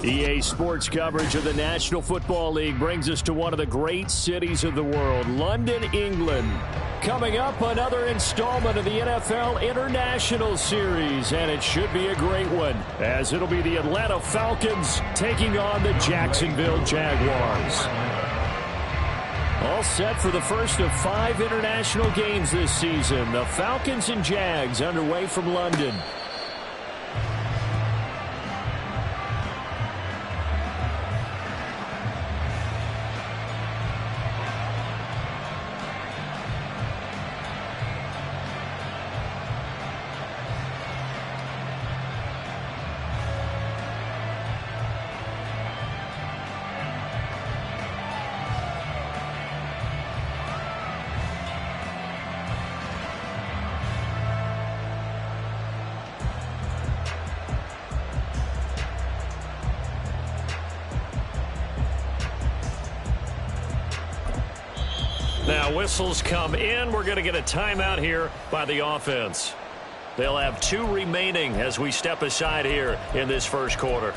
EA Sports coverage of the National Football League brings us to one of the great cities of the world, London, England. Coming up, another installment of the NFL International Series, and it should be a great one, as it'll be the Atlanta Falcons taking on the Jacksonville Jaguars. All set for the first of 5 international games this season. The Falcons and Jags underway from London. Now whistles come in. We're going to get a timeout here by the offense. They'll have 2 remaining as we step aside here in this first quarter.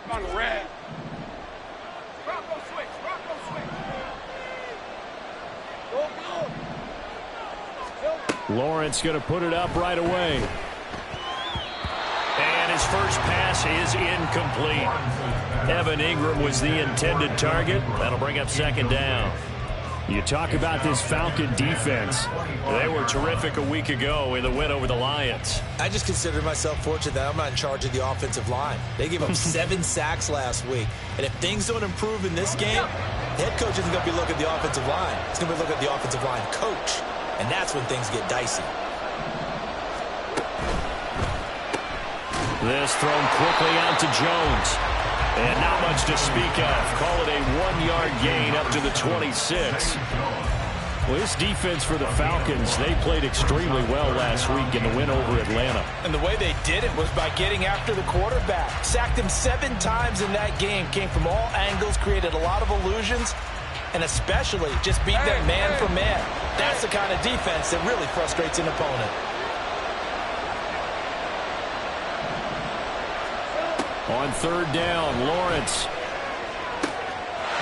On the red. Lawrence going to put it up right away. And his first pass is incomplete. Evan Ingram was the intended target. That'll bring up second down. You talk about this Falcon defense. They were terrific a week ago in the win over the Lions. I just consider myself fortunate that I'm not in charge of the offensive line. They gave up 7 sacks last week. And if things don't improve in this game, the head coach isn't going to be looking at the offensive line. He's going to be looking at the offensive line coach. And that's when things get dicey. This thrown quickly out to Jones. And not much to speak of. Call it a 1-yard gain up to the 26. Well, this defense for the Falcons, they played extremely well last week in the win over Atlanta. And the way they did it was by getting after the quarterback. Sacked him 7 times in that game. Came from all angles, created a lot of illusions, and especially just beat them man for man. That's the kind of defense that really frustrates an opponent. On third down, Lawrence.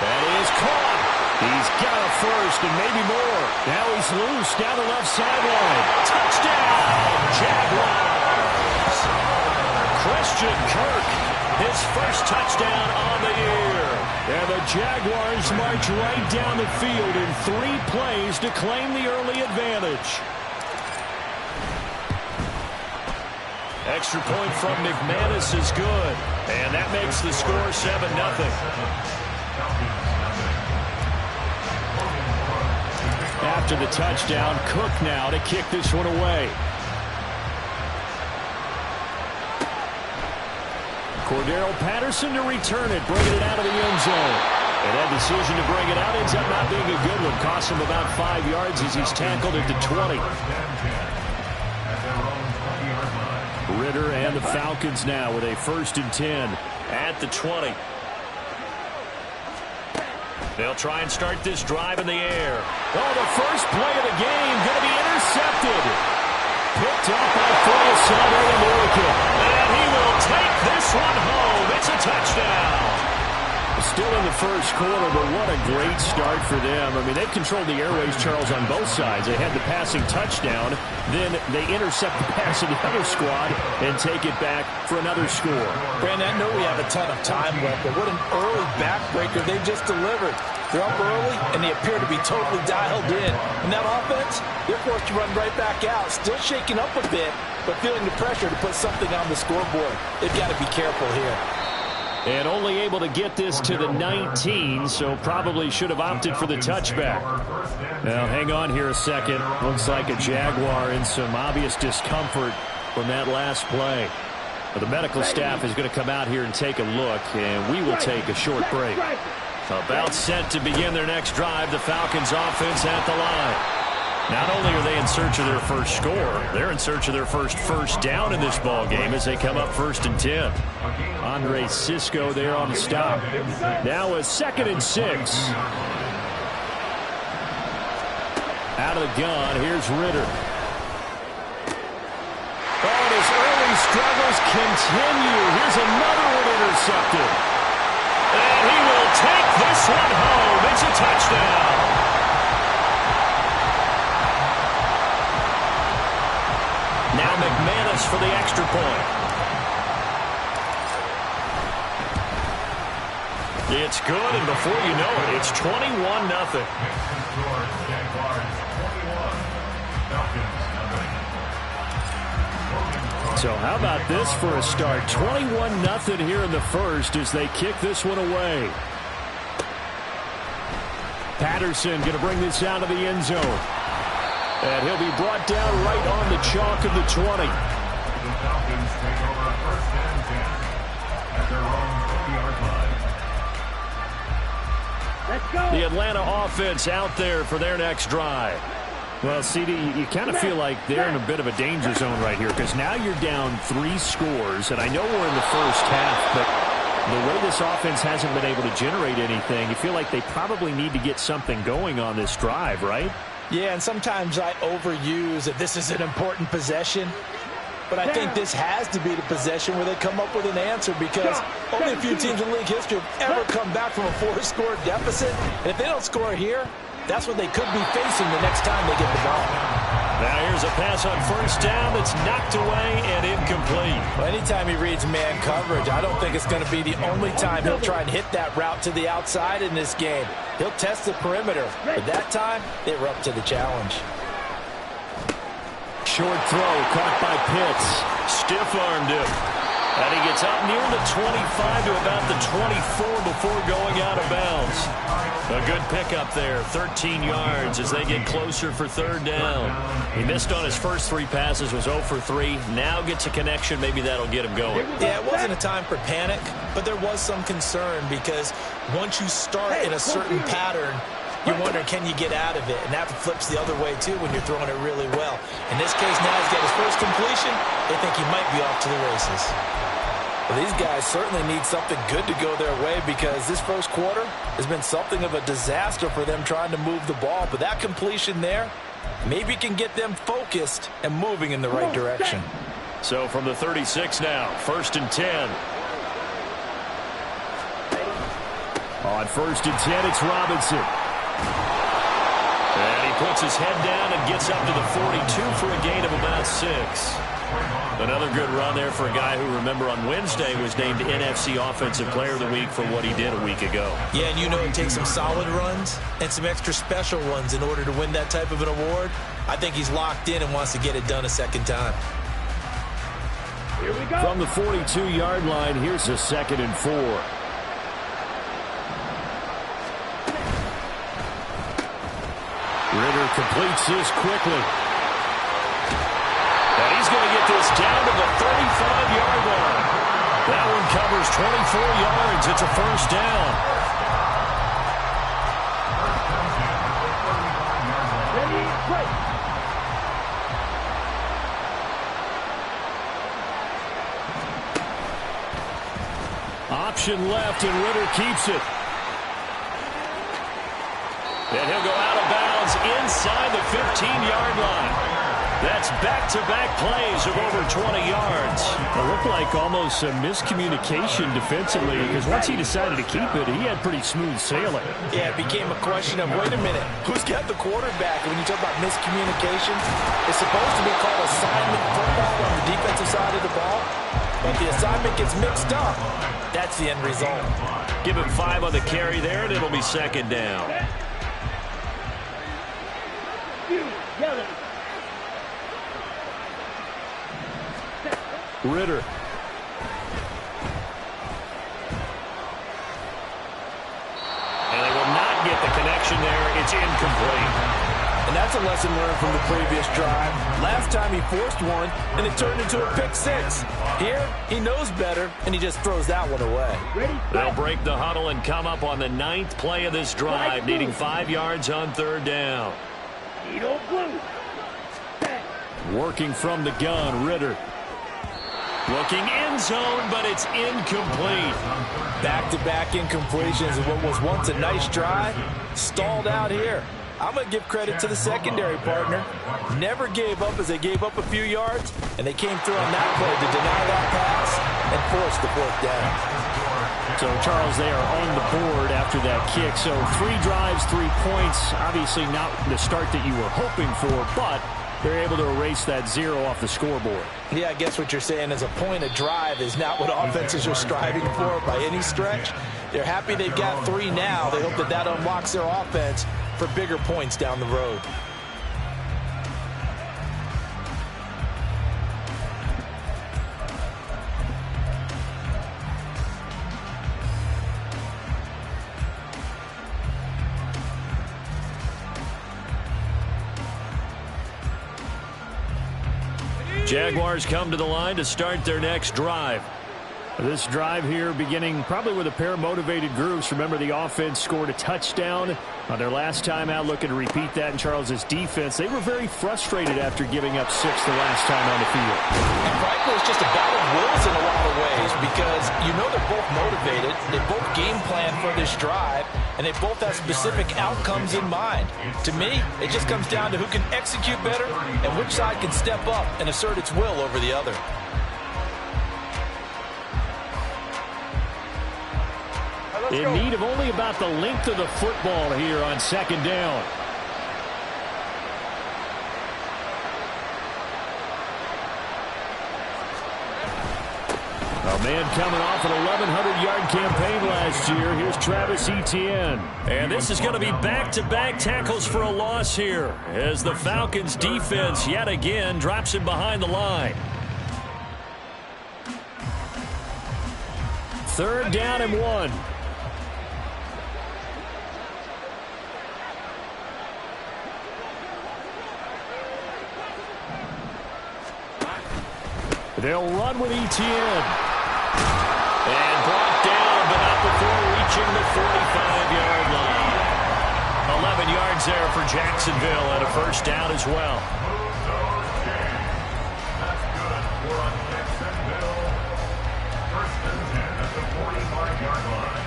That is caught. He's got a first and maybe more. Now he's loose down the left sideline. Touchdown, Jaguars. Christian Kirk, his first touchdown on the year. And the Jaguars march right down the field in 3 plays to claim the early advantage. Extra point from McManus is good. And that makes the score 7-0. After the touchdown, Cook now to kick this one away. Cordero Patterson to return it, bringing it out of the end zone. And that decision to bring it out ends up not being a good one. Costs him about 5 yards as he's tackled at the 20. Ritter and the Falcons now with a 1st and 10 at the 20. They'll try and start this drive in the air. Oh, the first play of the game going to be intercepted. Picked up by Foyesade American. And he will take this one home. It's a touchdown. Still in the first quarter, but what a great start for them. I mean, they've controlled the airways, Charles, on both sides. They had the passing touchdown, then they intercept the pass of the other squad and take it back for another score. Brandon, I know we have a ton of time left, but what an early backbreaker they just delivered. They're up early, and they appear to be totally dialed in. And that offense, they're forced to run right back out, still shaking up a bit, but feeling the pressure to put something on the scoreboard. They've got to be careful here. And only able to get this to the 19, so probably should have opted for the touchback. Now, hang on here a second. Looks like a Jaguar in some obvious discomfort from that last play. But the medical staff is going to come out here and take a look, and we will take a short break. About set to begin their next drive. The Falcons offense at the line. Not only are they in search of their first score, they're in search of their first down in this ball game as they come up 1st and 10. Andre Cisco there on the stop. Now a 2nd and 6. Out of the gun, here's Ritter. Oh, and his early struggles continue. Here's another one intercepted. And he will take this one home. It's a touchdown. Now McManus for the extra point. It's good, and before you know it, it's 21-0. So how about this for a start? 21-0 here in the first as they kick this one away. Patterson going to bring this out of the end zone. And he'll be brought down right on the chalk of the 20. The Falcons take over 1st and 10 at their own 50-yard line. Let's go. The Atlanta offense out there for their next drive. Well, CD, you kind of feel like they're in a bit of a danger zone right here because now you're down 3 scores, and I know we're in the first half, but the way this offense hasn't been able to generate anything, you feel like they probably need to get something going on this drive, right? Yeah, and sometimes I overuse that this is an important possession. But I think this has to be the possession where they come up with an answer because only a few teams in league history have ever come back from a 4-score deficit. And if they don't score here, that's what they could be facing the next time they get the ball. Now here's a pass on 1st down that's knocked away and incomplete. Well, anytime he reads man coverage, I don't think it's going to be the only time he'll try and hit that route to the outside in this game. He'll test the perimeter, but that time they were up to the challenge. Short throw caught by Pitts. Stiff-armed him. And he gets up near the 25 to about the 24 before going out of bounds. A good pickup there, 13 yards as they get closer for 3rd down. He missed on his first 3 passes, was 0 for 3. Now gets a connection. Maybe that'll get him going. Yeah, it wasn't a time for panic, but there was some concern because once you start in a certain pattern, you're wondering, can you get out of it? And that flips the other way, too, when you're throwing it really well. In this case, now he's got his first completion. They think he might be off to the races. Well, these guys certainly need something good to go their way because this first quarter has been something of a disaster for them trying to move the ball. But that completion there maybe can get them focused and moving in the right direction. So from the 36 now, 1st and 10. On 1st and 10, it's Robinson. And he puts his head down and gets up to the 42 for a gain of about 6. Another good run there for a guy who, remember, on Wednesday was named NFC Offensive Player of the Week for what he did a week ago. Yeah, and you know it takes some solid runs and some extra special ones in order to win that type of an award. I think he's locked in and wants to get it done a second time. Here we go. From the 42-yard line, here's a 2nd and 4. Ritter completes this quickly. And he's going to get this down to the 35-yard line. That one covers 24 yards. It's a 1st down. Ready, break. Option left, and Ritter keeps it. And he'll go out of bounds inside the 15-yard line. That's back-to-back plays of over 20 yards. It looked like almost a miscommunication defensively because once he decided to keep it, he had pretty smooth sailing. Yeah, it became a question of, wait a minute, who's got the quarterback? And when you talk about miscommunication, it's supposed to be called assignment football on the defensive side of the ball. But the assignment gets mixed up. That's the end result. Give him 5 on the carry there, and it'll be 2nd down. Ritter. And they will not get the connection there. It's incomplete. And that's a lesson learned from the previous drive. Last time he forced one, and it turned into a pick-6. Here, he knows better, and he just throws that one away. They'll break the huddle and come up on the 9th play of this drive, needing 5 yards on 3rd down. Working from the gun, Ritter. Looking end zone, but it's incomplete. Back-to-back incompletions of what was once a nice drive, stalled out here. I'm going to give credit to the secondary partner. Never gave up as they gave up a few yards, and they came through on that play to deny that pass and force the fourth down. So, Charles, they are on the board after that kick. So 3 drives, 3 points. Obviously not the start that you were hoping for, but they're able to erase that 0 off the scoreboard. Yeah, I guess what you're saying is a point a drive is not what offenses are striving for by any stretch. They're happy they've got 3 now. They hope that that unlocks their offense for bigger points down the road. Jaguars come to the line to start their next drive. This drive here beginning probably with a pair of motivated groups. Remember, the offense scored a touchdown on their last time out, looking to repeat that in Charles's defense. They were very frustrated after giving up 6 the last time on the field. And frankly, it's just a battle of wills in a lot of ways because you know they're both motivated. They both game plan for this drive, and they both have specific outcomes in mind. To me, it just comes down to who can execute better and which side can step up and assert its will over the other. In need of only about the length of the football here on 2nd down. A man coming off an 1,100-yard campaign last year. Here's Travis Etienne. And this is going to be back-to-back tackles for a loss here as the Falcons defense yet again drops him behind the line. 3rd down and 1. They'll run with Etienne. And brought down, but not before reaching the 45-yard line. 11 yards there for Jacksonville and a 1st down as well. That's good for a Jacksonville. 1st and 10 at the 45-yard line.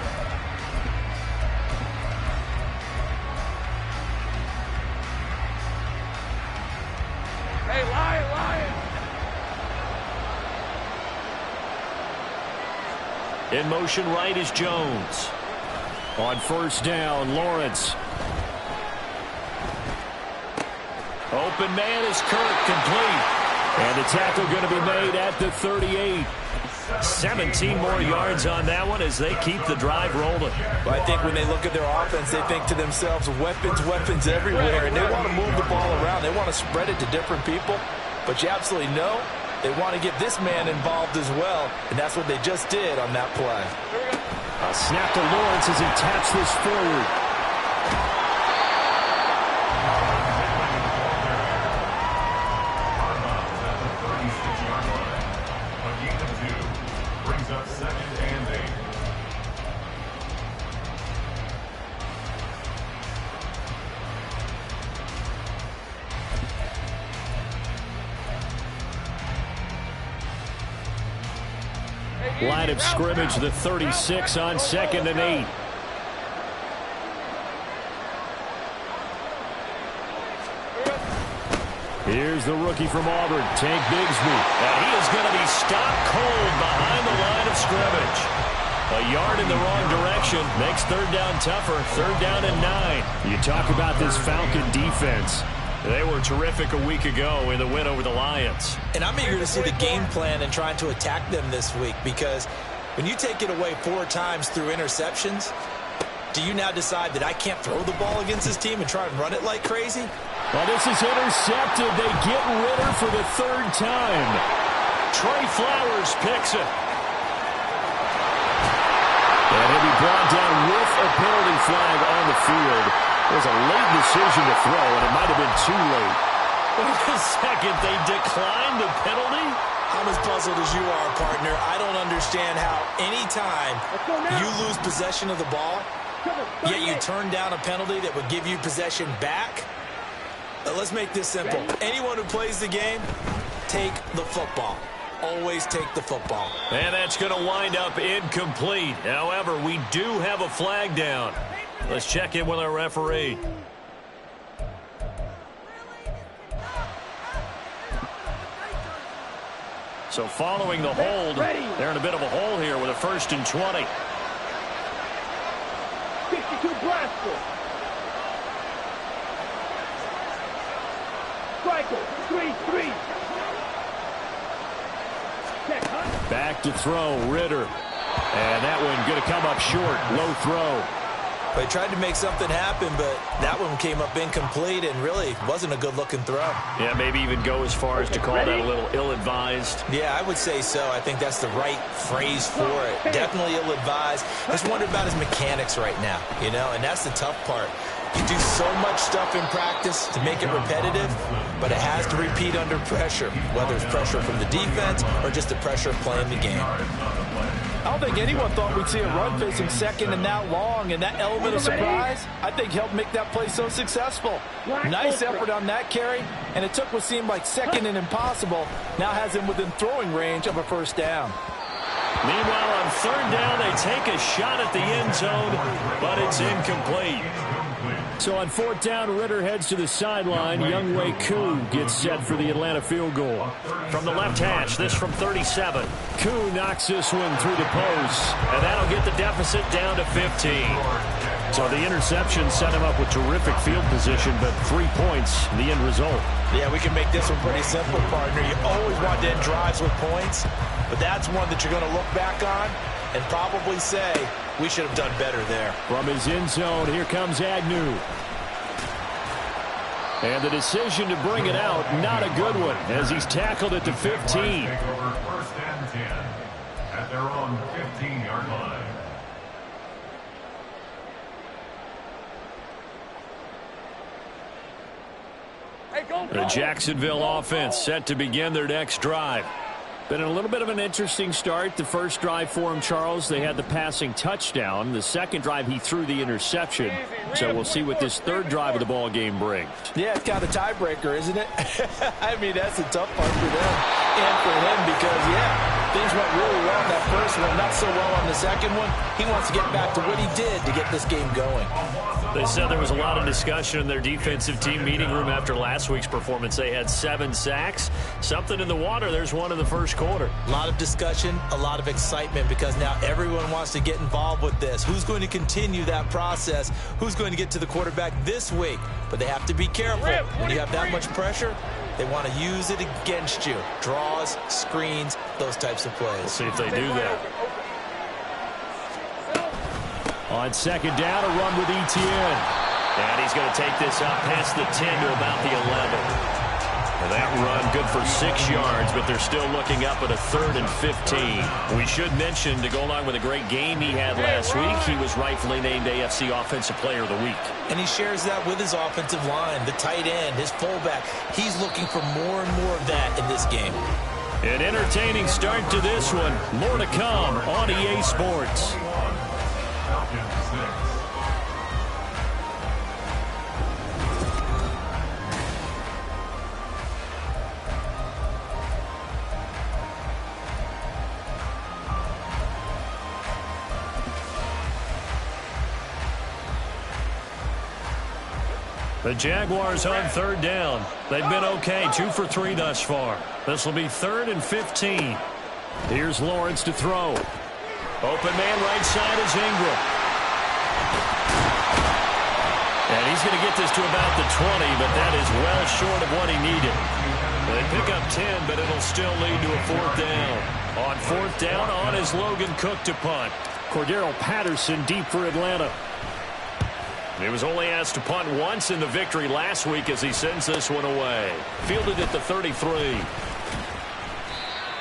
Hey, Lion! In motion right is Jones. On 1st down, Lawrence. Open man is Kirk, complete. And the tackle going to be made at the 38. 17 more yards on that one as they keep the drive rolling. Well, I think when they look at their offense, they think to themselves, weapons everywhere, and they want to move the ball around. They want to spread it to different people, but you absolutely know they want to get this man involved as well, and that's what they just did on that play. A snap to Lawrence as he taps this forward. A gain of 2 brings up 2nd and 8. Line of scrimmage, the 36 on 2nd and 8. Here's the rookie from Auburn, Tank Bigsby. And he is going to be stopped cold behind the line of scrimmage. A yard in the wrong direction makes 3rd down tougher. 3rd down and 9. You talk about this Falcon defense. They were terrific a week ago in the win over the Lions. And I'm eager to see the game plan and trying to attack them this week because when you take it away 4 times through interceptions, do you now decide that I can't throw the ball against this team and try and run it like crazy? Well, this is intercepted. They get Ritter for the 3rd time. Trey Flowers picks it. And he'll be brought down with a penalty flag on the field. It was a late decision to throw, and it might have been too late. Wait a second, they declined the penalty? I'm as puzzled as you are, partner. I don't understand how any time you lose possession of the ball, yet you turn down a penalty that would give you possession back. Let's make this simple. Anyone who plays the game, take the football. Always take the football. And that's going to wind up incomplete. However, we do have a flag down. Let's check in with our referee. So following the hold, they're in a bit of a hole here with a 1st and 20. 62 Brasco. Striker, 3-3. Back to throw, Ritter. And that one going to come up short. Low throw. They tried to make something happen, but that one came up incomplete and really wasn't a good-looking throw. Yeah, maybe even go as far as to call that a little ill-advised. Yeah, I would say so. I think that's the right phrase for it. Definitely ill-advised. I just wonder about his mechanics right now, you know, and that's the tough part. You do so much stuff in practice to make it repetitive, but it has to repeat under pressure, whether it's pressure from the defense or just the pressure of playing the game. I don't think anyone thought we'd see a run facing second and that long, and that element of surprise, I think, helped make that play so successful. Nice effort on that carry, and it took what seemed like second and impossible, now has him within throwing range of a 1st down. Meanwhile, on 3rd down, they take a shot at the end zone, but it's incomplete. So on 4th down, Ritter heads to the sideline. Younghoe Koo gets set for the Atlanta field goal. From the left hash, this from 37. Koo knocks this one through the post. And that'll get the deficit down to 15. So the interception set him up with terrific field position, but 3 points, the end result. Yeah, we can make this one pretty simple, partner. You always want to end drives with points, but that's one that you're going to look back on and probably say, we should have done better there. From his end zone, here comes Agnew. And the decision to bring it out, not a good one, as he's tackled at the 15. 1st and 10 at their own 15-yard line. The Jacksonville offense set to begin their next drive. Been a little bit of an interesting start. The first drive for him, Charles, they had the passing touchdown. The second drive, he threw the interception. So we'll see what this 3rd drive of the ball game brings. Yeah, it's kind of a tiebreaker, isn't it? I mean, that's a tough part for them and for him because, yeah, things went really well in that first one, not so well on the second one. He wants to get back to what he did to get this game going. They said there was a lot of discussion in their defensive team meeting room after last week's performance. They had 7 sacks. Something in the water. There's one in the first quarter. A lot of discussion, a lot of excitement because now everyone wants to get involved with this. Who's going to continue that process? Who's going to get to the quarterback this week? But they have to be careful. When you have that much pressure, they want to use it against you. Draws, screens, those types of plays. We'll see if they do that. On 2nd down, a run with Etienne. And he's going to take this up past the 10 to about the 11. And that run good for 6 yards, but they're still looking up at a 3rd and 15. We should mention, to go along with a great game he had last week, he was rightfully named AFC Offensive Player of the Week. And he shares that with his offensive line, the tight end, his fullback. He's looking for more and more of that in this game. An entertaining start to this one. More to come on EA Sports. The Jaguars on 3rd down. They've been okay, 2 for 3 thus far. This will be 3rd and 15. Here's Lawrence to throw. Open man right side is Ingram. And he's going to get this to about the 20, but that is well short of what he needed. They pick up 10, but it'll still lead to a 4th down. On 4th down, on is Logan Cook to punt. Cordero Patterson deep for Atlanta. He was only asked to punt once in the victory last week as he sends this one away. Fielded at the 33.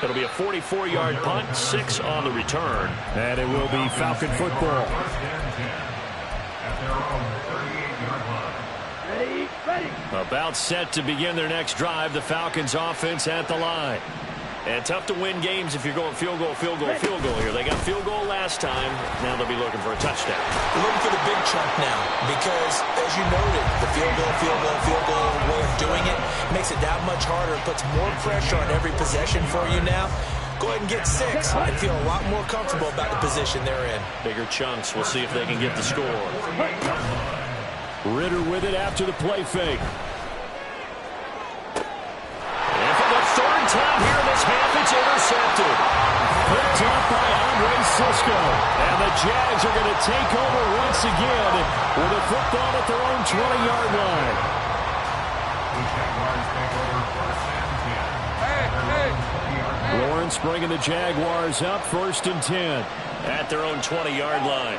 It'll be a 44-yard punt, 6 on the return. And it will be Falcon football. About set to begin their next drive, the Falcons offense at the line. And tough to win games if you're going field goal, field goal, field goal here. They got field goal last time. Now they'll be looking for a touchdown. They're looking for the big chunk now because, as you noted, the field goal way of doing it makes it that much harder. It puts more pressure on every possession for you now. Go ahead and get 6 and feel a lot more comfortable about the position they're in. Bigger chunks. We'll see if they can get the score. Ridder with it after the play fake. And for the third time here in this half, it's intercepted. Picked up by Andre Cisco. And the Jags are going to take over once again with a football at their own 20-yard line. The Jaguars take over first and 10. Lawrence bringing the Jaguars up first and 10. At their own 20-yard line.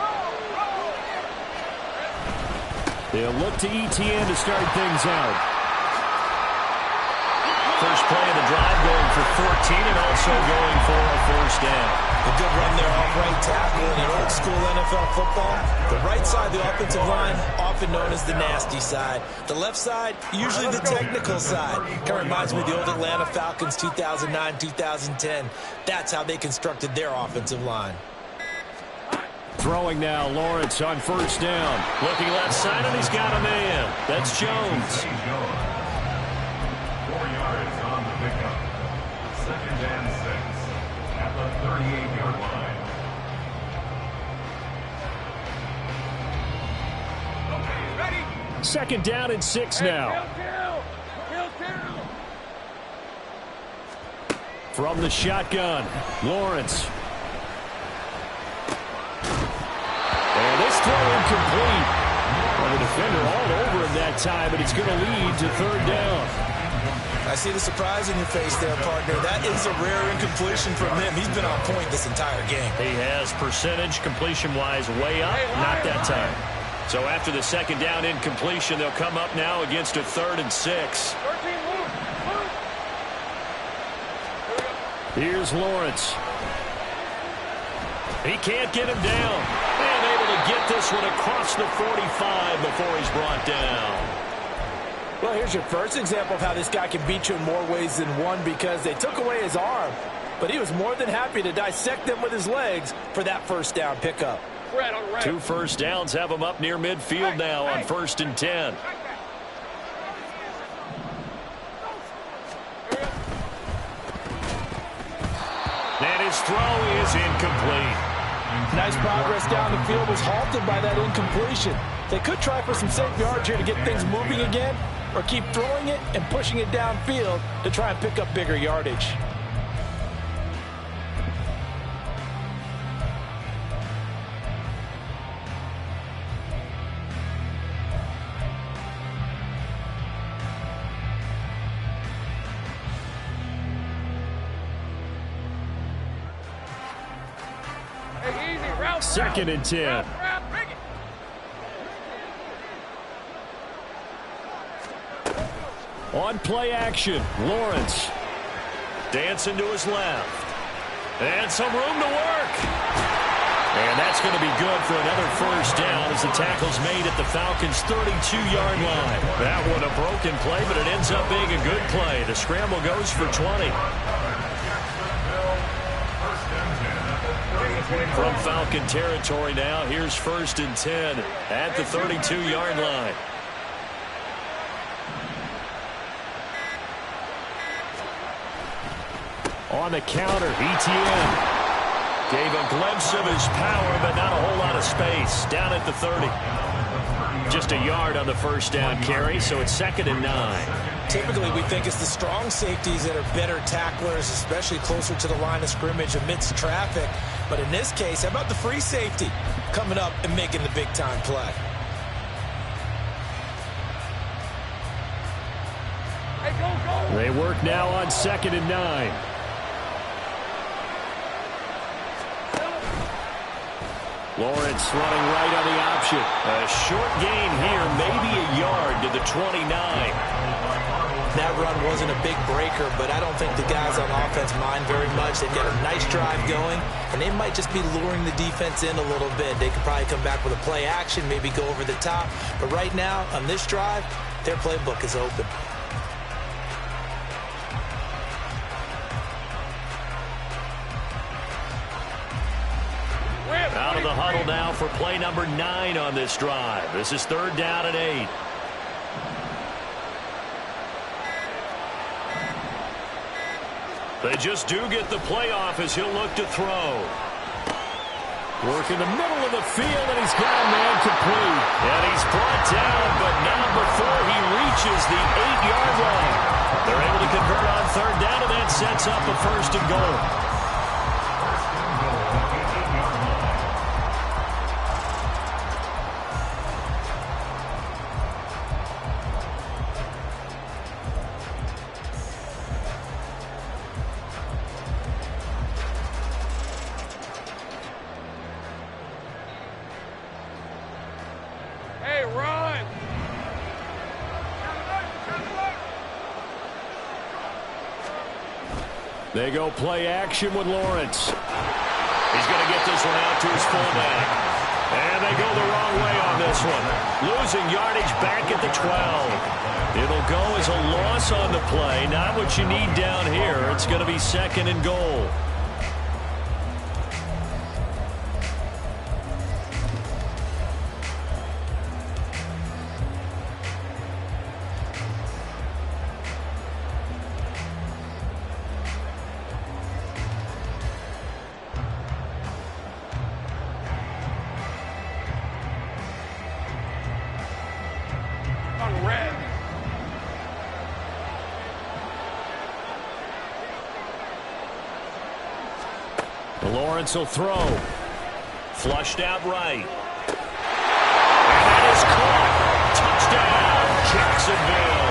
They'll look to ETN to start things out. First play of the drive going for 14 and also going for a first down. A good run there off right tackle in an old school NFL football. The right side of the offensive line, often known as the nasty side. The left side, usually the technical side. Kind of reminds me of the old Atlanta Falcons 2009, 2010. That's how they constructed their offensive line. Throwing now, Lawrence on first down. Looking left side, and he's got a man. That's Jones. 4 yards on the pickup. Second and 6 at the 38-yard line. Second down and 6 now. From the shotgun, Lawrence. And this throw incomplete. Well, the defender all over him that time, but it's going to lead to third down. I see the surprise in your face there, partner. That is a rare incompletion from him. He's been on point this entire game. He has percentage completion-wise way up. Not that time. So after the second down incompletion, they'll come up now against a 3rd and 6. Here's Lawrence. He can't get him down. And able to get this one across the 45 before he's brought down. Well, here's your first example of how this guy can beat you in more ways than one because they took away his arm, but he was more than happy to dissect them with his legs for that first down pickup. 2 first downs have him up near midfield now on 1st and 10. And his throw is incomplete. Nice progress down the field was halted by that incompletion. They could try for some safe yards here to get things moving again, or keep throwing it and pushing it downfield to try and pick up bigger yardage. Second and 10. On play action, Lawrence. Dancing to his left. And some room to work. And that's going to be good for another first down as the tackle's made at the Falcons' 32-yard line. That one a broken play, but it ends up being a good play. The scramble goes for 20. From Falcon territory now, here's 1st and 10 at the 32-yard line. On the counter, ETN. Gave a glimpse of his power, but not a whole lot of space. Down at the 30. Just a yard on the first down carry, so it's 2nd and 9. Typically, we think it's the strong safeties that are better tacklers, especially closer to the line of scrimmage amidst traffic. But in this case, how about the free safety coming up and making the big-time play? They work now on 2nd and 9. Lawrence running right on the option. A short gain here, maybe a yard to the 29. That run wasn't a big breaker, but I don't think the guys on offense mind very much. They've got a nice drive going, and they might just be luring the defense in a little bit. They could probably come back with a play action, maybe go over the top. But right now, on this drive, their playbook is open. for play number 9 on this drive. This is 3rd down and 8. They just do get the playoff as he'll look to throw. Work in the middle of the field, and he's got a man complete. And he's brought down, but not before he reaches the 8-yard line. They're able to convert on 3rd down, and that sets up a 1st and goal. They go play action with Lawrence. He's going to get this one out to his fullback. And they go the wrong way on this one. Losing yardage back at the 12. It'll go as a loss on the play. Not what you need down here. It's going to be 2nd and goal. Lawrence will throw. Flushed out right. And that is caught. Touchdown, Jacksonville.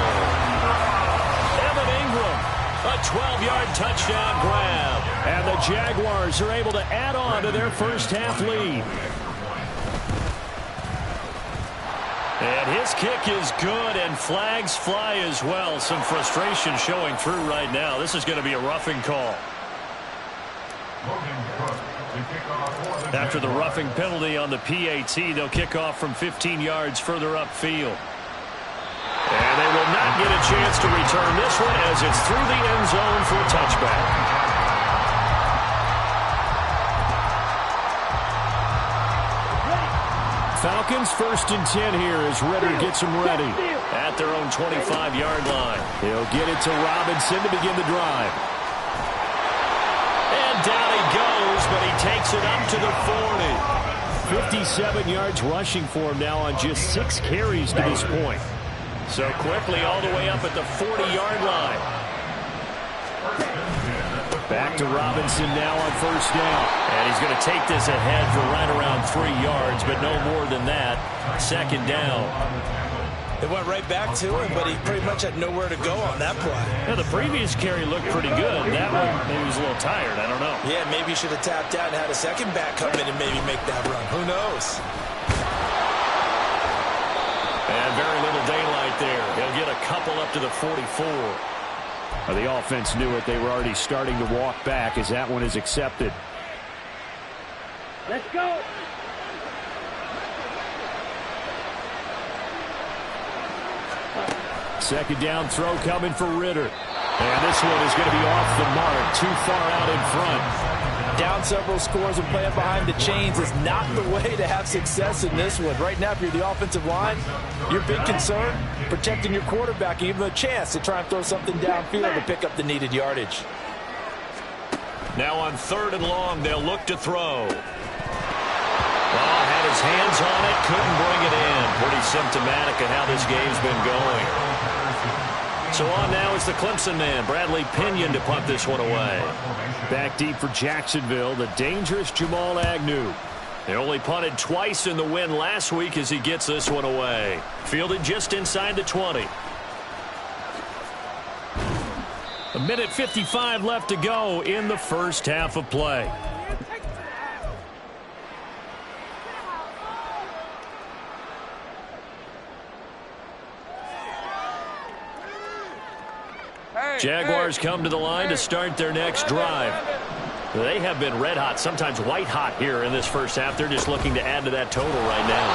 Evan Ingram, a 12-yard touchdown grab. And the Jaguars are able to add on to their first half lead. And his kick is good, and flags fly as well. Some frustration showing through right now. This is going to be a roughing call. After the roughing penalty on the PAT, they'll kick off from 15 yards further upfield. And they will not get a chance to return this one as it's through the end zone for a touchback. Falcons 1st and 10 here as Ritter gets them ready. At their own 25-yard line. He'll get it to Robinson to begin the drive. Down he goes, but he takes it up to the 40. 57 yards rushing for him now on just 6 carries to this point. So quickly all the way up at the 40-yard line. Back to Robinson now on 1st down. And he's going to take this ahead for right around 3 yards, but no more than that. 2nd down. It went right back to him, but he pretty much had nowhere to go on that play. Yeah, the previous carry looked pretty good. That one, maybe he was a little tired. I don't know. Yeah, maybe he should have tapped out and had a second back come in and maybe make that run. Who knows? And very little daylight there. He'll get a couple up to the 44. The offense knew it. They were already starting to walk back as that one is accepted. Let's go. Second down throw coming for Ritter. And this one is going to be off the mark, too far out in front. Down several scores and playing behind the chains is not the way to have success in this one. Right now, if you're the offensive line, your big concern, protecting your quarterback, and even a chance to try and throw something downfield to pick up the needed yardage. Now on 3rd and long, they'll look to throw. Had his hands on it, couldn't bring it in. Pretty symptomatic of how this game's been going. So on now is the Clemson man, Bradley Pinion, to punt this one away. Back deep for Jacksonville, the dangerous Jamal Agnew. They only punted twice in the win last week as he gets this one away. Fielded just inside the 20. A minute 55 left to go in the first half of play. Jaguars come to the line to start their next drive. They have been red hot, sometimes white hot here in this first half. They're just looking to add to that total right now.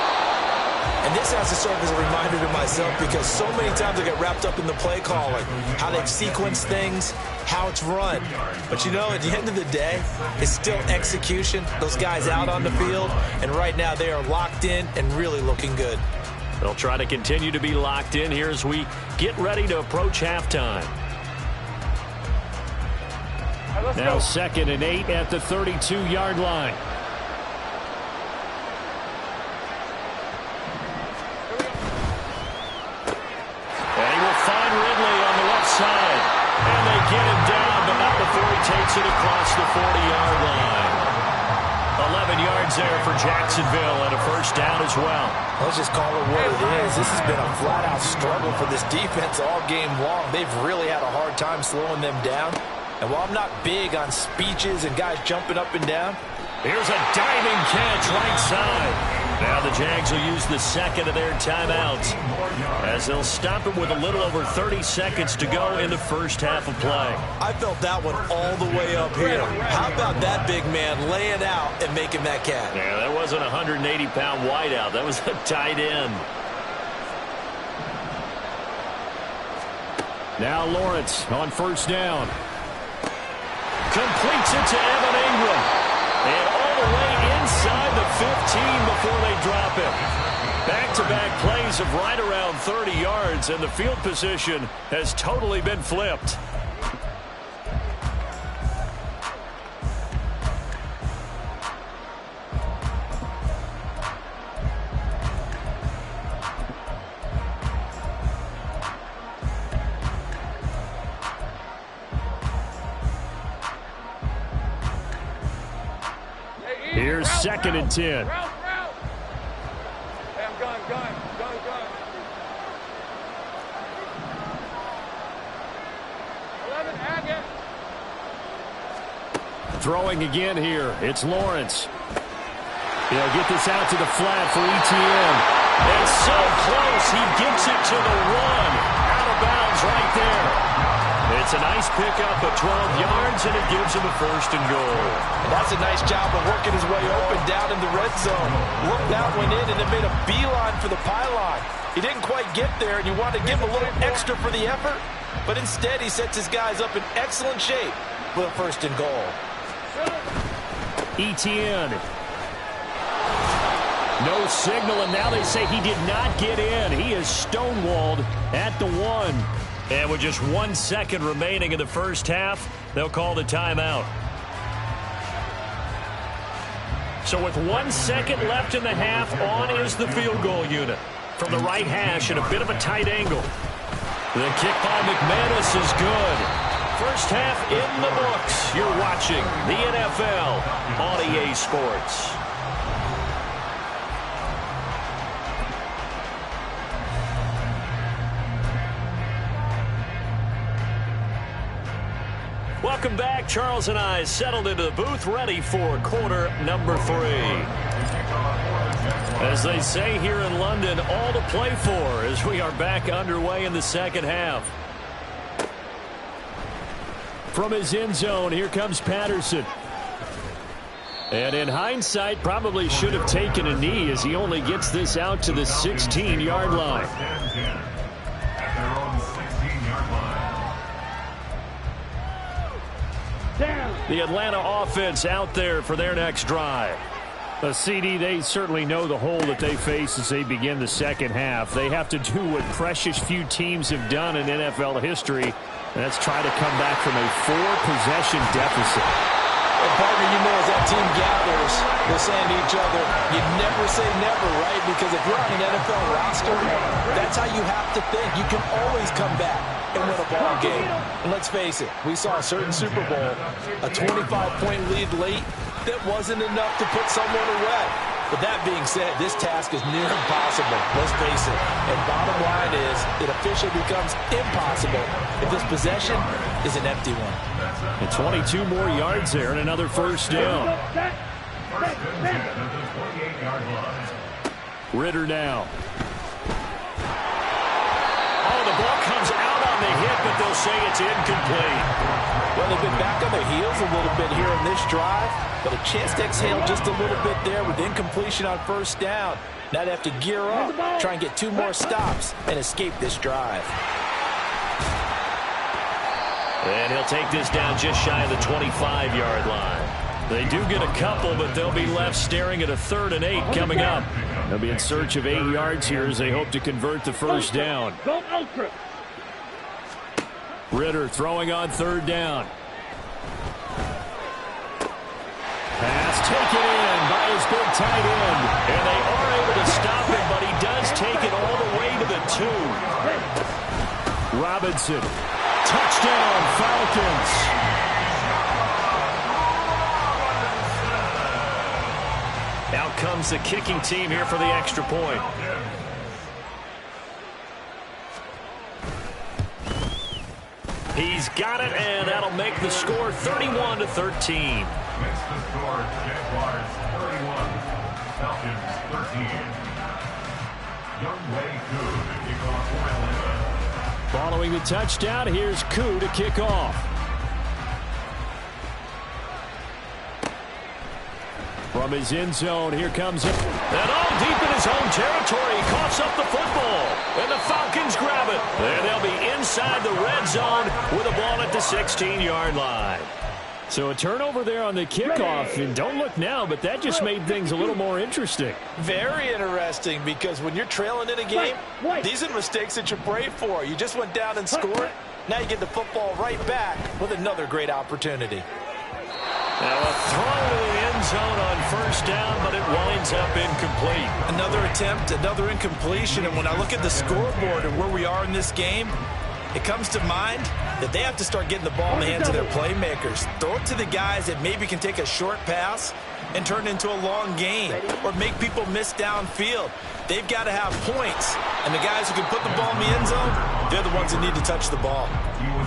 And this has to serve as a reminder to myself because so many times I get wrapped up in the play calling, how they've sequenced things, how it's run. But, you know, at the end of the day, it's still execution. Those guys out on the field, and right now they are locked in and really looking good. They'll try to continue to be locked in here as we get ready to approach halftime. Now 2nd and 8 at the 32-yard line. And he will find Ridley on the left side. And they get him down, but not before he takes it across the 40-yard line. 11 yards there for Jacksonville and a first down as well. Let's just call it what it is. This has been a flat-out struggle for this defense all game long. They've really had a hard time slowing them down. And while I'm not big on speeches and guys jumping up and down, here's a diving catch right side. Now the Jags will use the second of their timeouts as they'll stop it with a little over 30 seconds to go in the first half of play. I felt that one all the way up here. How about that big man laying out and making that catch? Yeah, that wasn't a 180-pound wideout. That was a tight end. Now Lawrence on first down. Completes it to Evan Ingram. And all the way inside the 15 before they drop it. Back-to-back plays of right around 30 yards, and the field position has totally been flipped. Here's 2nd and 10. Hey, I'm gun. Throwing again here. It's Lawrence. He'll get this out to the flat for ETN. It's so close. He gets it to the 1. Out of bounds right there. It's a nice pickup of 12 yards, and it gives him a first and goal. and that's a nice job of working his way open down in the red zone. Looked that one in and then made a beeline for the pylon. He didn't quite get there, and you want to give him a little extra for the effort, but instead he sets his guys up in excellent shape for the first and goal. ETN. No signal, and now they say he did not get in. He is stonewalled at the 1. And with just 1 second remaining in the first half, they'll call the timeout. So with 1 second left in the half, on is the field goal unit. From the right hash at a bit of a tight angle. The kick by McManus is good. First half in the books. You're watching the NFL on EA Sports. Welcome back. Charles and I settled into the booth, ready for quarter number 3. As they say here in London, all to play for as we are back underway in the second half. From his end zone, here comes Patterson. And in hindsight, probably should have taken a knee as he only gets this out to the 16-yard line. At their own 16-yard line. The Atlanta offense out there for their next drive. A CD, they certainly know the hole that they face as they begin the second half. They have to do what precious few teams have done in NFL history. And that's try to come back from a 4-possession deficit. And partner, you know, as that team gathers, they're saying to each other, you never say never, right? Because if you're on an NFL roster, that's how you have to think. You can always come back and win a ball game. And let's face it, we saw a certain Super Bowl, a 25-point lead late, that wasn't enough to put someone away. But that being said, this task is near impossible, let's face it. And bottom line is, it officially becomes impossible if this possession is an empty one. And 22 more yards there and another first down. First and 10 at the 28-yard line. Ritter now. Oh, the ball comes out on the hit, but they'll say it's incomplete. Well, they've been back on their heels a little bit here in this drive, but a chance to exhale just a little bit there with incompletion on first down. Now they have to gear up, try and get 2 more stops, and escape this drive. And he'll take this down just shy of the 25-yard line. They do get a couple, but they'll be left staring at a 3rd and 8 coming up. They'll be in search of 8 yards here as they hope to convert the first down. Ridder throwing on 3rd down. Pass taken in by his big tight end. And they are able to stop him, but he does take it all the way to the 2. Robinson. Touchdown, Falcons. Out comes the kicking team here for the extra point. He's got it, and that'll make the score 31-13. Makes the score Jaguars 31, Falcons 13. Younghoe Koo to kick off for Atlanta. Following the touchdown, here's Koo to kick off. From his end zone, here comes it. And all deep in his own territory, he coughs up the football. And the Falcons grab it. And they'll be inside the red zone with a ball at the 16-yard line. So a turnover there on the kickoff. And don't look now, but that just made things a little more interesting. Very interesting, because when you're trailing in a game, these are the mistakes that you pray for. You just went down and scored. Now you get the football right back with another great opportunity. Now a throw to the end zone on first down, but it winds up incomplete. Another attempt, another incompletion, and when I look at the scoreboard and where we are in this game, it comes to mind that they have to start getting the ball in the hands of their playmakers. Throw it to the guys that maybe can take a short pass and turn it into a long gain or make people miss downfield. They've got to have points, and the guys who can put the ball in the end zone, they're the ones that need to touch the ball.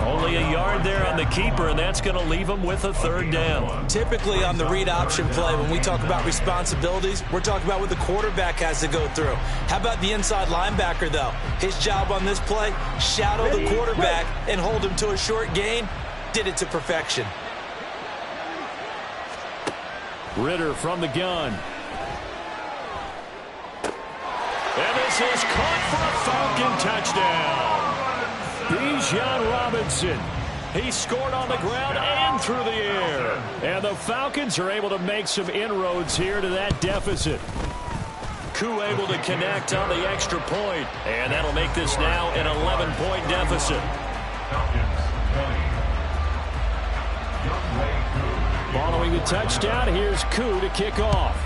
Only a yard there on the keeper, and that's going to leave them with a 3rd down. Typically on the read option play, when we talk about responsibilities, we're talking about what the quarterback has to go through. How about the inside linebacker, though? His job on this play, shadow the quarterback and hold him to a short gain. Did it to perfection. Ridder from the gun. And this is caught for a Falcon touchdown. Bijan Robinson. He scored on the ground and through the air. And the Falcons are able to make some inroads here to that deficit. Koo able to connect on the extra point. And that'll make this now an 11-point deficit. Following the touchdown, here's Koo to kick off.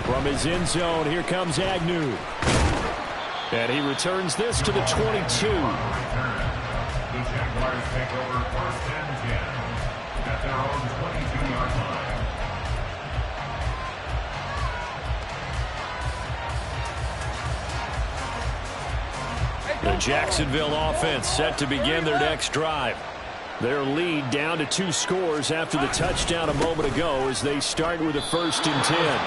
From his end zone, here comes Agnew. And he returns this to the 22. The Jaguars take over 1st and 10 at their own 22-yard line. The Jacksonville offense set to begin their next drive. Their lead down to 2 scores after the touchdown a moment ago as they start with a 1st and 10.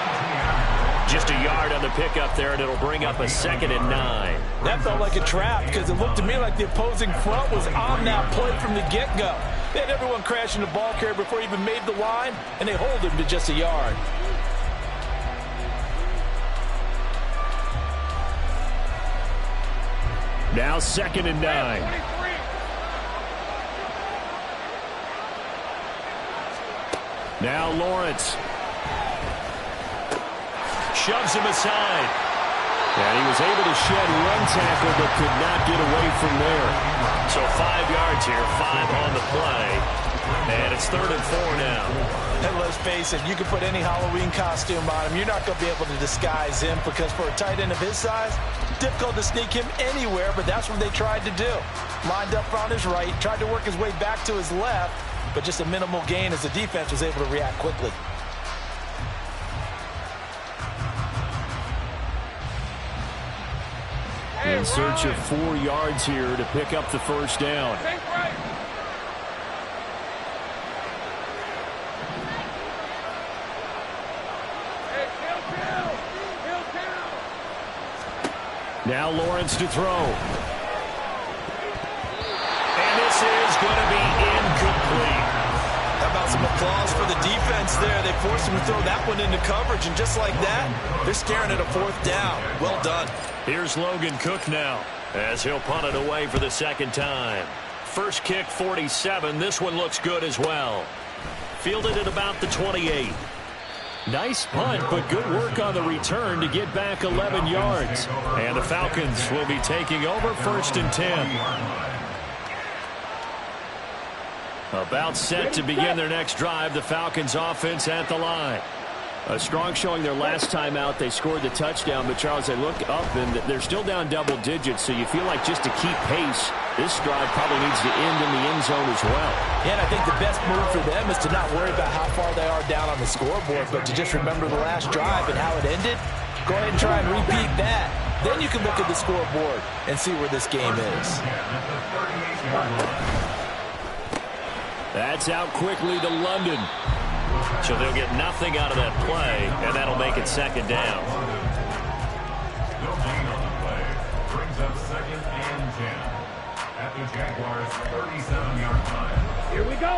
Just a yard on the pickup there, and it'll bring up a 2nd and 9. That felt like a trap because it looked to me like the opposing front was on that play from the get-go. They had everyone crashing the ball carrier before he even made the line, and they hold him to just a yard. Now 2nd and 9. Now Lawrence. Shoves him aside. And he was able to shed 1 tackle but could not get away from there. So 5 yards here, 5 on the play. And it's 3rd and 4 now. And let's face it, you can put any Halloween costume on him. You're not going to be able to disguise him because for a tight end of his size, difficult to sneak him anywhere, but that's what they tried to do. Lined up on his right, tried to work his way back to his left, but just a minimal gain as the defense was able to react quickly. In search of 4 yards here to pick up the first down. Now Lawrence to throw. claws for the defense there. They forced him to throw that one into coverage, and just like that, they're staring at a 4th down. Well done. Here's Logan Cook now, as he'll punt it away for the second time. First kick, 47. This one looks good as well. Fielded at about the 28. Nice punt, but good work on the return to get back 11 yards. And the Falcons will be taking over 1st and 10. About set to begin their next drive, the Falcons offense at the line. A strong showing their last time out. They scored the touchdown, but Charles, they look up and they're still down double digits, so you feel like just to keep pace, this drive probably needs to end in the end zone as well. Yeah, and I think the best move for them is to not worry about how far they are down on the scoreboard, but to just remember the last drive and how it ended. Go ahead and try and repeat that. Then you can look at the scoreboard and see where this game is. That's out quickly to London. So they'll get nothing out of that play, and that'll make it 2nd down. No gain on the play. Brings up 2nd and 10 at the Jaguars' 37-yard line. Here we go.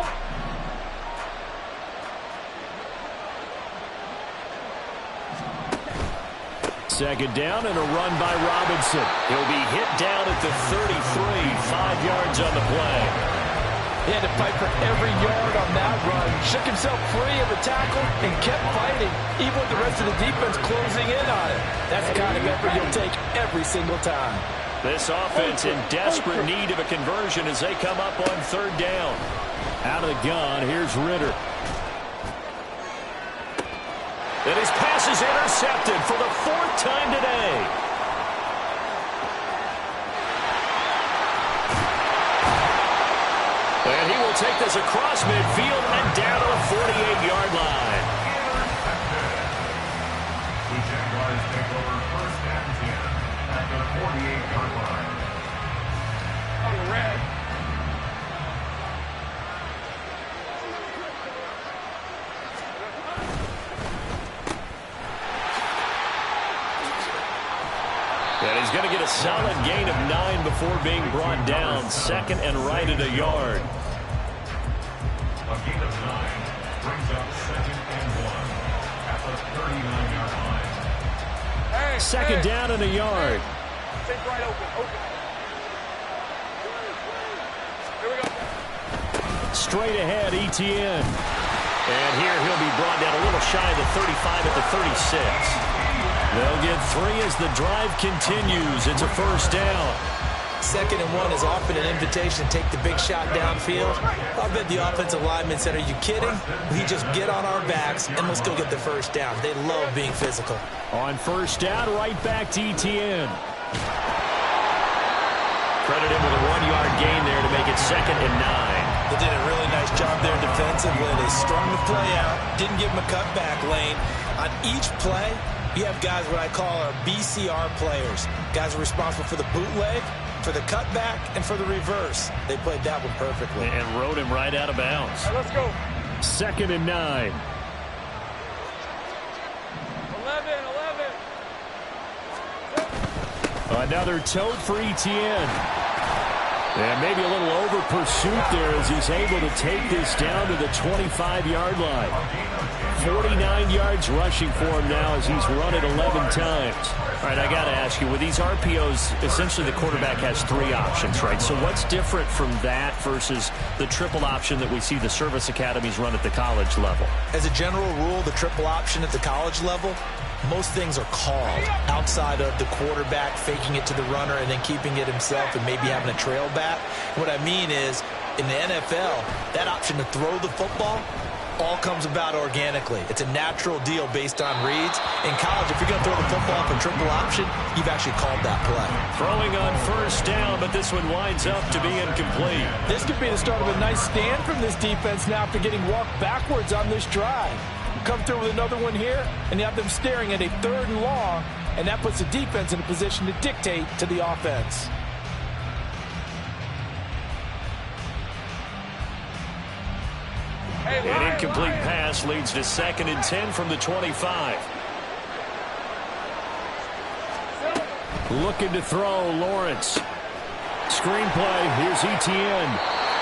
Second down and a run by Robinson. He'll be hit down at the 33, 5 yards on the play. He had to fight for every yard on that run. Shook himself free of the tackle and kept fighting, even with the rest of the defense closing in on it. That's the kind of effort you'll take every single time. This offense in desperate need of a conversion as they come up on 3rd down. Out of the gun, here's Ritter. And his pass is intercepted for the 4th time today. And he will take this across midfield and down to the 48-yard line. The Jaguars take over 1st and 10 at the 48-yard line. On red. And he's going to get a solid gain of 9 before being brought down. 2nd and right at a yard. A gain of 9 brings up 2nd and 1 at the 39-yard line. Hey, 2nd down and a yard. Take right open. Here we go. Straight ahead, ETN. And here he'll be brought down a little shy of the 35 at the 36. They'll get 3 as the drive continues. It's a 1st down. 2nd and 1 is often an invitation to take the big shot downfield. I bet the offensive lineman said, are you kidding? We just get on our backs and let's go get the 1st down. They love being physical. On 1st down, right back to ETN. Credit him with a 1-yard gain there to make it 2nd and 9. They did a really nice job there defensively. They strung the play out, didn't give him a cutback lane. On each play, you have guys what I call our BCR players. Guys are responsible for the bootleg, for the cutback, and for the reverse. They played that one perfectly. And rode him right out of bounds. All right, let's go. 2nd and 9. 11. Another tote for ETN. And maybe a little over pursuit there as he's able to take this down to the 25-yard line. 49 yards rushing for him now as he's run it 11 times. All right, I got to ask you, with these RPOs, essentially the quarterback has 3 options, right? So what's different from that versus the triple option that we see the service academies run at the college level? As a general rule, the triple option at the college level, most things are called outside of the quarterback faking it to the runner and then keeping it himself and maybe having a trail back. What I mean is, in the NFL, that option to throw the football all comes about organically. It's a natural deal based on reads. In college, if you're going to throw the football for triple option, you've actually called that play. Throwing on 1st down, but this one winds up to be incomplete. This could be the start of a nice stand from this defense now after getting walked backwards on this drive. Come through with another one here, and you have them staring at a 3rd and long, and that puts the defense in a position to dictate to the offense. An incomplete pass leads to 2nd and 10 from the 25. Looking to throw, Lawrence. Screenplay, here's ETN.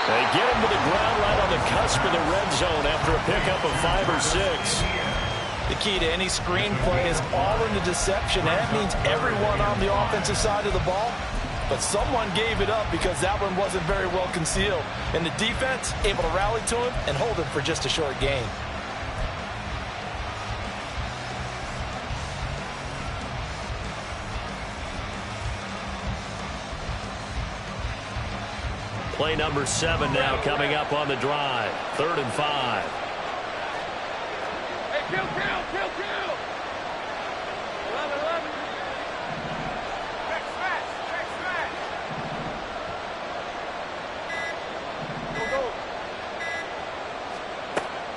They get him to the ground right on the cusp of the red zone after a pickup of 5 or 6. The key to any screenplay is all in the deception. That means everyone on the offensive side of the ball, but someone gave it up because that one wasn't very well concealed. And the defense able to rally to him and hold him for just a short gain. Play number 7 now coming up on the drive. 3rd and 5. Hey, kill. 11. Check smash.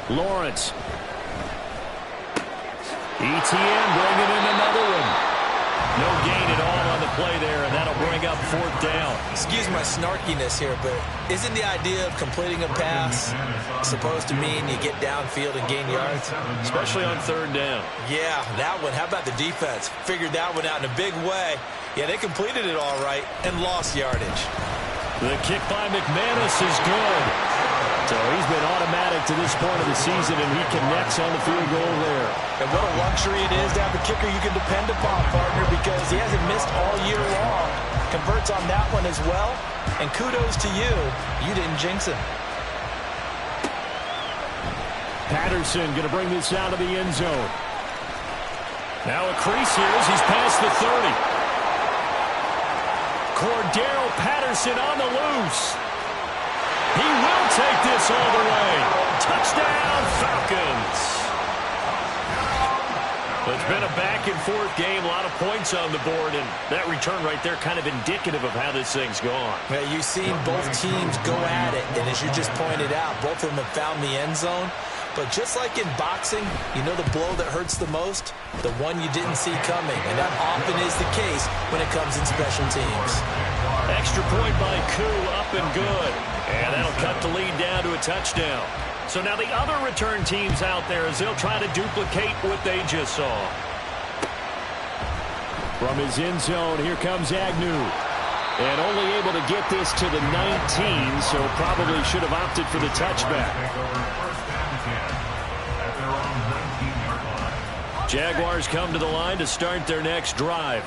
Go. Lawrence. ETN bringing in another one. No gain at all on the play there, and that'll bring up 4th down. Excuse my snarkiness here, but isn't the idea of completing a pass supposed to mean you get downfield and gain yards? Especially on 3rd down. Yeah, that one. How about the defense? Figured that one out in a big way. Yeah, they completed it all right and lost yardage. The kick by McManus is good. So he's been automatic to this point of the season, and he connects on the field goal there. And what a luxury it is to have a kicker you can depend upon, partner, because he hasn't missed all year long. Converts on that one as well. And kudos to you. You didn't jinx him. Patterson going to bring this out of the end zone. Now a crease here as he's past the 30. Cordero Patterson on the loose. He will take this all the way. Touchdown, Falcons. It's been a back-and-forth game, a lot of points on the board, and that return right there kind of indicative of how this thing's gone. Yeah, you've seen both teams go at it, and as you just pointed out, both of them have found the end zone. But just like in boxing, you know the blow that hurts the most? The one you didn't see coming, and that often is the case when it comes in special teams. Extra point by Koo, up and good. And that'll cut the lead down to a touchdown. So now the other return teams out there as they'll try to duplicate what they just saw. From his end zone, here comes Agnew. And only able to get this to the 19, so probably should have opted for the touchback. Jaguars come to the line to start their next drive.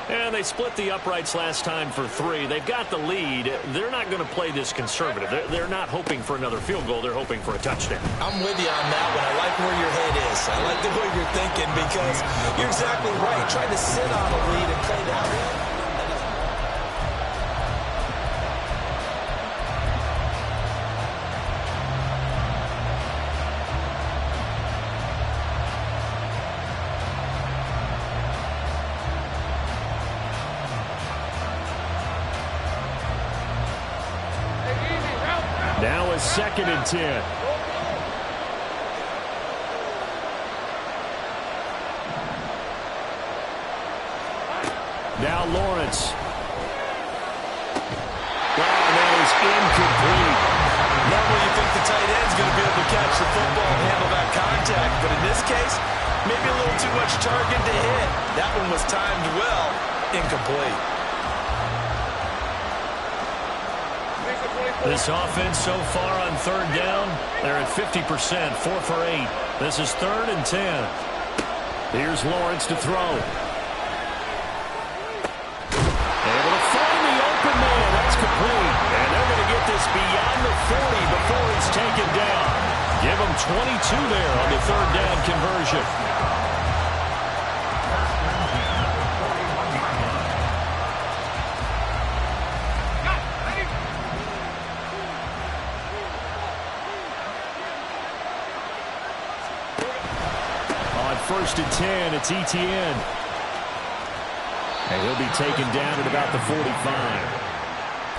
And they split the uprights last time for 3. They've got the lead. They're not going to play this conservative. They're not hoping for another field goal. They're hoping for a touchdown. I'm with you on that one. I like where your head is. I like the way you're thinking because you're exactly right. Trying to sit on a lead and play that way. Now a 2nd and 10. Now Lawrence. That is incomplete. Normally you think the tight end's going to be able to catch the football and handle that contact, but in this case, maybe a little too much target to hit. That one was timed well, incomplete. This offense so far on 3rd down, they're at 50%, 4 for 8. This is 3rd and 10. Here's Lawrence to throw. Able to find the open man. That's complete. And they're going to get this beyond the 40 before it's taken down. Give them 22 there on the 3rd down conversion. On 1st and 10, it's ETN. And he'll be taken down at about the 45.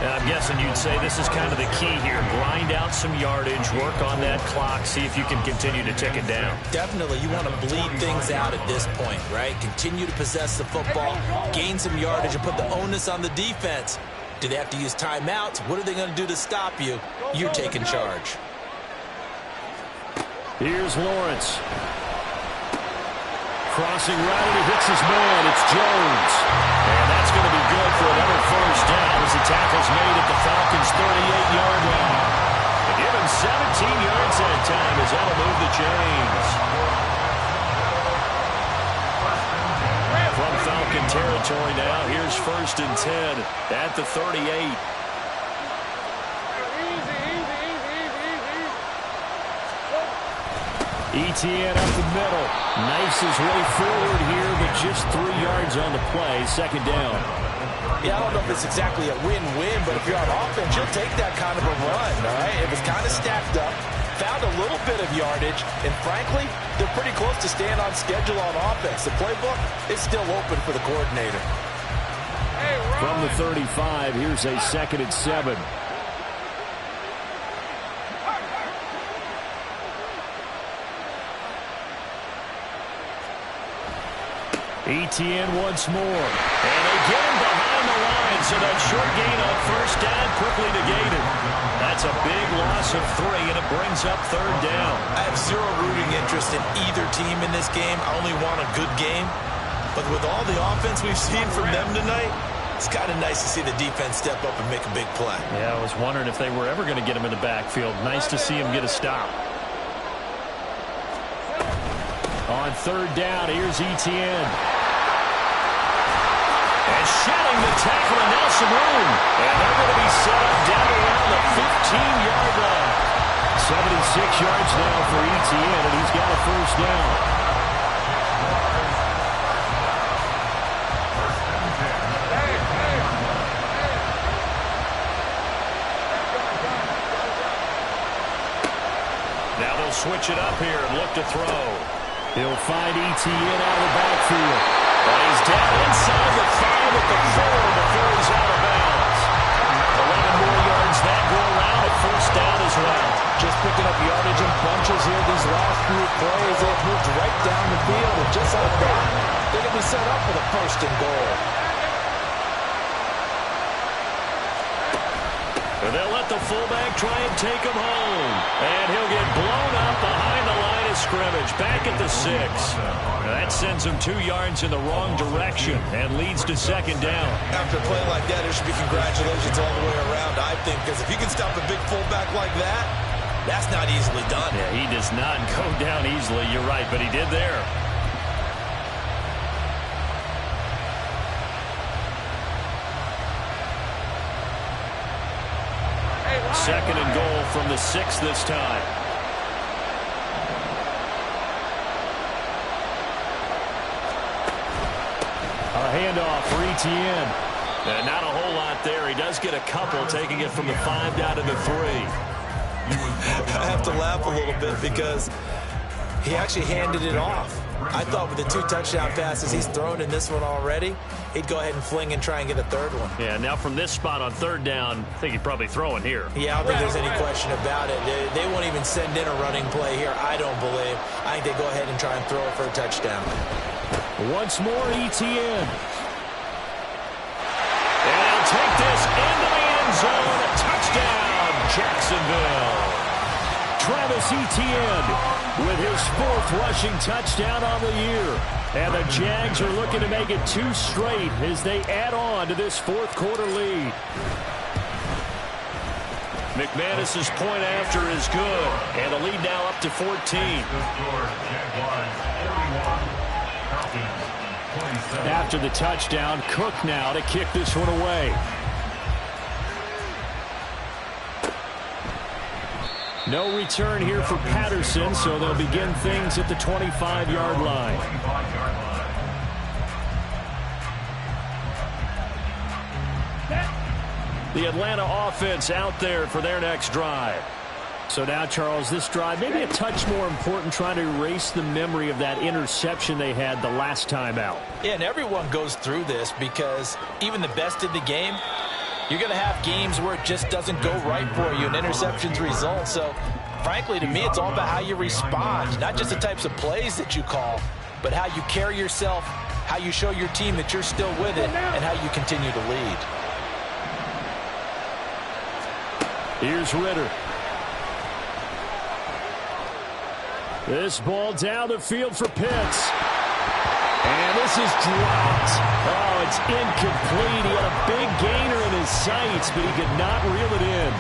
And I'm guessing you'd say this is kind of the key here. Grind out some yardage, work on that clock, see if you can continue to tick it down. Definitely, you want to bleed things out at this point, right? Continue to possess the football, gain some yardage, and put the onus on the defense. Do they have to use timeouts? What are they going to do to stop you? You're taking charge. Here's Lawrence. Crossing right, and he hits his man. It's Jones. And that's going to be good for another first down as the tackle's made at the Falcons' 38-yard line. They give him 17 yards that time as that'll move the chains. From Falcon territory now, here's 1st and 10 at the 38. Etienne up the middle. Knifes his way forward here, but just 3 yards on the play. 2nd down. Yeah, I don't know if it's exactly a win-win, but if you're on offense, you'll take that kind of a run, all right? It was kind of stacked up, found a little bit of yardage, and frankly, they're pretty close to staying on schedule on offense. The playbook is still open for the coordinator. From the 35, here's a 2nd and 7. Etienne once more. And they get him behind the line, so that short gain on 1st down quickly negated. That's a big loss of 3, and it brings up 3rd down. I have zero rooting interest in either team in this game. I only want a good game. But with all the offense we've seen from them tonight, it's kind of nice to see the defense step up and make a big play. Yeah, I was wondering if they were ever going to get him in the backfield. Nice to see him get a stop. On 3rd down, here's Etienne. And shedding the tackle, and now some room. And they're going to be set up down around the 15-yard line. 76 yards now for Etienne, and he's got a 1st down. Now they'll switch it up here and look to throw. He'll find Etienne out of the backfield. But he's down inside the 5 at the 4 before he's out of bounds. 11 more yards that go around, a 1st down as well. Just picking up yardage in bunches here these last few plays. They've moved right down the field, and just like that, they're going to be set up for the 1st and goal. And they'll let the fullback try and take him home. And he'll get blown up behind the line of scrimmage. Back at the 6. That sends him 2 yards in the wrong direction and leads to 2nd down. After playing like that, there should be congratulations all the way around, I think, because if you can stop a big fullback like that, that's not easily done. Yeah, he does not go down easily. You're right, but he did there. Second and goal from the 6 this time. A handoff for Etienne. And not a whole lot there. He does get a couple, taking it from the 5 down to the 3. I have to laugh a little bit because he actually handed it off. I thought with the 2 touchdown passes he's thrown in this one already, he'd go ahead and fling and try and get a 3rd one. Yeah, now from this spot on 3rd down, I think he'd probably throw in here. Yeah, I don't think there's any question about it. They won't even send in a running play here, I don't believe. I think they go ahead and try and throw it for a touchdown. Once more, Etienne. And he'll take this into the end zone. A touchdown, Jacksonville. Travis Etienne with his 4th rushing touchdown on the year. And the Jags are looking to make it 2 straight as they add on to this 4th quarter lead. McManus's point after is good. And the lead now up to 14. After the touchdown, Cook now to kick this one away. No return here for Patterson, so they'll begin things at the 25-yard line. The Atlanta offense out there for their next drive. So now, Charles, this drive maybe a touch more important, trying to erase the memory of that interception they had the last time out. Yeah, and everyone goes through this because even the best in the game, you're going to have games where it just doesn't go right for you and interceptions result. So, frankly, to me, it's all about how you respond, not just the types of plays that you call, but how you carry yourself, how you show your team that you're still with it, and how you continue to lead. Here's Ritter. This ball down the field for Pitts. And this is dropped. Oh, it's incomplete. He had a big gainer in his sights, but he could not reel it in.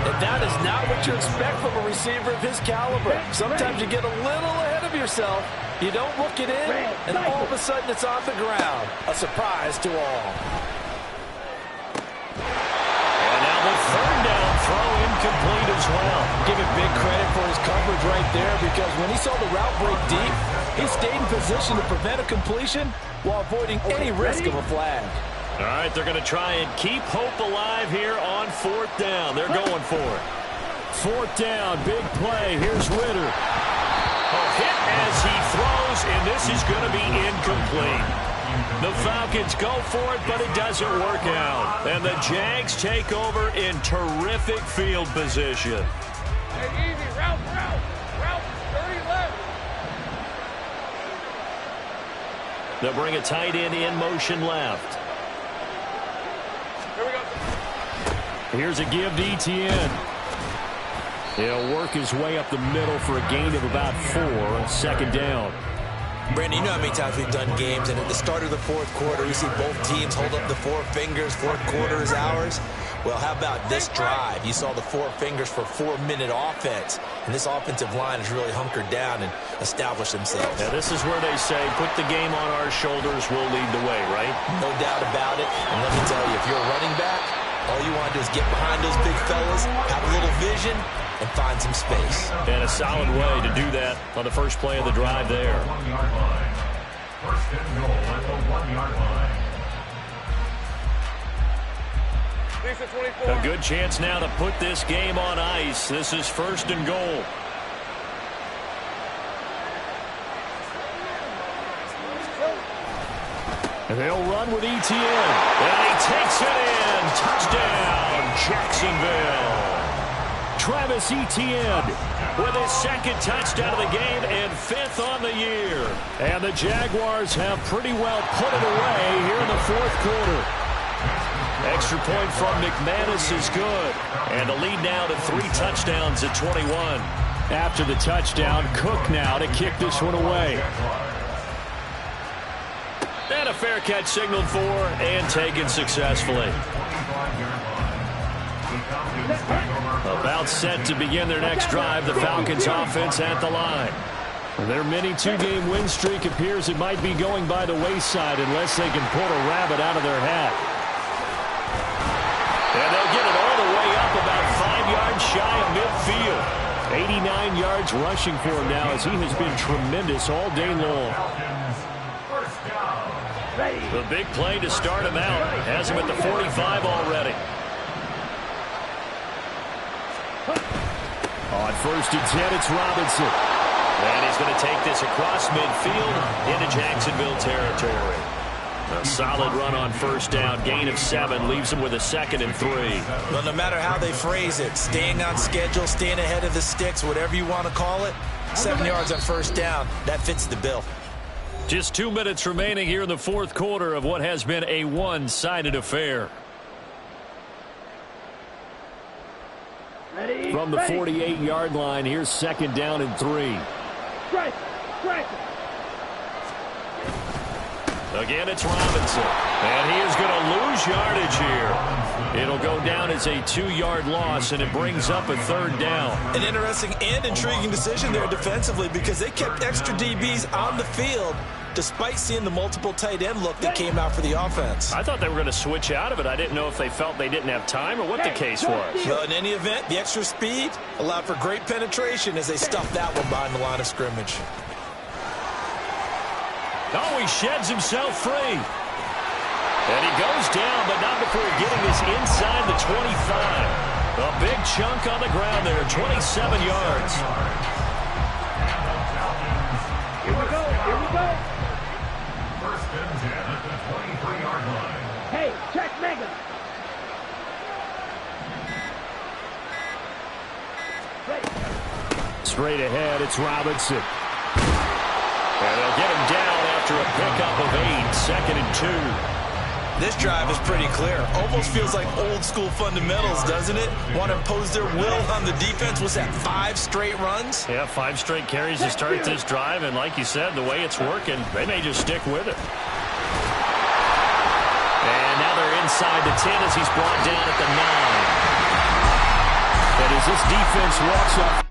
And that is not what you expect from a receiver of his caliber. Sometimes you get a little ahead of yourself. You don't look it in, and all of a sudden it's on the ground. A surprise to all. And now the third down throw incomplete as well. Give him big credit for his coverage right there, because when he saw the route break deep, he stayed in position to prevent a completion while avoiding any risk of a flag. All right, they're going to try and keep hope alive here on fourth down. They're going for it. Fourth down, big play. Here's Ritter. A hit as he throws, and this is going to be incomplete. The Falcons go for it, but it doesn't work out. And the Jags take over in terrific field position. Hey, easy. Route. Route 30 left. They'll bring a tight end in motion left. Here we go. Here's a give to Etienne. He'll work his way up the middle for a gain of about 4. Second down. Brandon, you know how many times we've done games, and at the start of the fourth quarter, we see both teams hold up the 4 fingers. Fourth quarter is ours. Well, how about this drive? You saw the 4 fingers for 4-minute offense, and this offensive line has really hunkered down and established themselves. Now, this is where they say, put the game on our shoulders, we'll lead the way, right? No doubt about it. And let me tell you, if you're a running back, all you want to do is get behind those big fellas, have a little vision, and find some space. And a solid way to do that on the first play of the drive there. 1-yard line. First and goal at the 1-yard line. Lisa 24. A good chance now to put this game on ice. This is first and goal. And they'll run with Etienne. And he takes it in. Touchdown, Jacksonville. Travis Etienne With his second touchdown of the game and 5th on the year. And the Jaguars have pretty well put it away here in the fourth quarter. Extra point from McManus is good. And the lead now to 3 touchdowns at 21. After the touchdown, Cook now to kick this one away. And a fair catch signaled for and taken successfully. About set to begin their next drive, the Falcons offense at the line. Their mini 2-game win streak appears it might be going by the wayside unless they can pull a rabbit out of their hat. And they'll get it all the way up about 5 yards shy of midfield. 89 yards rushing for him now as he has been tremendous all day long. The big play to start him out has him at the 45 already. On first and 10, it's Robinson. And he's going to take this across midfield into Jacksonville territory. A solid run on first down. Gain of 7 leaves him with a 2nd and 3. Well, no matter how they phrase it, staying on schedule, staying ahead of the sticks, whatever you want to call it, 7 yards on first down, that fits the bill. Just 2 minutes remaining here in the fourth quarter of what has been a one-sided affair. From the 48-yard line, here's 2nd down and 3. Again, it's Robinson. And he is going to lose yardage here. It'll go down as a 2-yard loss, and it brings up a 3rd down. An interesting and intriguing decision there defensively because they kept extra DBs on the field despite seeing the multiple tight end look that came out for the offense. I thought they were going to switch out of it. I didn't know if they felt they didn't have time or what the case was. Well, in any event, the extra speed allowed for great penetration as they stuffed that one behind the line of scrimmage. Oh, he sheds himself free. And he goes down, but not before getting this inside the 25. A big chunk on the ground there, 27 yards. Here we go. First and 10 at the 23-yard line. Hey, check Mega. Straight ahead, it's Robinson. And they'll get him down after a pickup of 8, 2nd and 2. This drive is pretty clear. Almost feels like old school fundamentals, doesn't it? Want to impose their will on the defense. What's that, 5 straight runs? Yeah, 5 straight carries to start this drive. And like you said, the way it's working, they may just stick with it. And now they're inside the 10 as he's brought down at the 9. And as this defense walks up.